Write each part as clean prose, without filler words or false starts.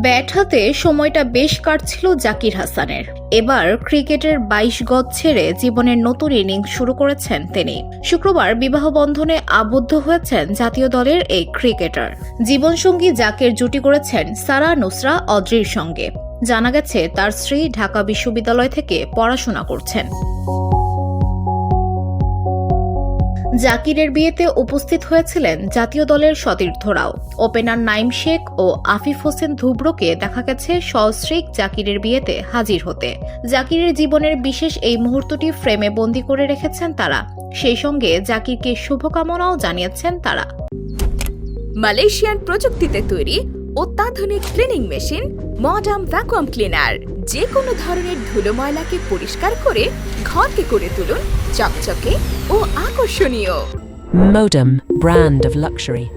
Bat হাতে সময়টা বেশ কাটছিল জাকির হাসানের। এবার ক্রিকেটের ২২ গজ ছেড়ে জীবনের নতুন ইনিংস শুরু করেছেন তিনি। শুক্রবার বিবাহ বন্ধনে আবদ্ধ হয়েছেন জাতীয় দলের এই ক্রিকেটার। জীবনসঙ্গী জাকের জুটি করেছেন সারা নুসরা অদ্রির সঙ্গে। জানা গেছে তার স্ত্রী ঢাকা বিশ্ববিদ্যালয় থেকে পড়াশোনা করছেন। জাকিরের বিয়েতে উপস্থিত হয়েছিলেন জাতীয় দলের সতীর্থরাও। ওপেনার নাইম শেখ ও আফিফ হোসেন ধুব্রকে দেখা গেছে সস্ত্রীক জাকিরের বিয়েতে হাজির হতে। জাকিরের জীবনের বিশেষ এই মুহূর্তটি ফ্রেমে বন্দী করে রেখেছেন তারা। সেই সঙ্গে জাকিরকে শুভকামনাও জানিয়েছেন তারা। মালয়েশিয়ান প্রযুক্তিতে তৈরি অত্যাধুনিক cleaning machine modern vacuum cleaner যে কোনো ধরনের ধুলো ময়লাকে পরিষ্কার করে ঘরকে করে তুলুন চকচকে ও আকর্ষণীয়। Modem, brand of luxury.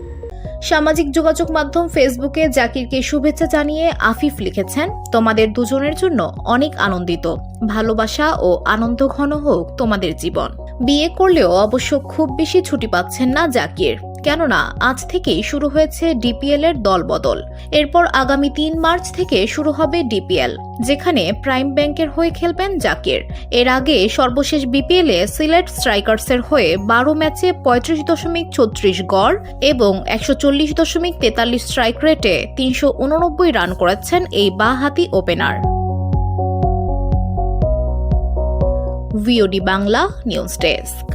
সামাজিক যোগাযোগ মাধ্যম ফেসবুকে জাকিরকে শুভেচ্ছা জানিয়ে আফিফ লিখেছেন, তোমাদের দুজনের জন্য অনেক আনন্দিত। ভালোবাসা ও আনন্দ ঘন হোক তোমাদের জীবন। বিয়ে করলেও অবশ্য খুব বেশি ছুটি পাচ্ছেন না জাকির, কেননা আজ থেকেই শুরু হয়েছে ডিপিএল এর দলবদল। এরপর আগামী ৩ মার্চ থেকে শুরু হবে ডিপিএল, যেখানে প্রাইম ব্যাংকের হয়ে খেলবেন জাকির। এর আগে সর্বশেষ বিপিএল এ সিলেট স্ট্রাইকার্সের হয়ে ১২ ম্যাচে ৩৫.৩৬ গড় এবং ১৪০.৪৩ স্ট্রাইক রেটে ৩৮৯ রান করেছেন এই বাঁহাতি opener. VOD Bangla news desk.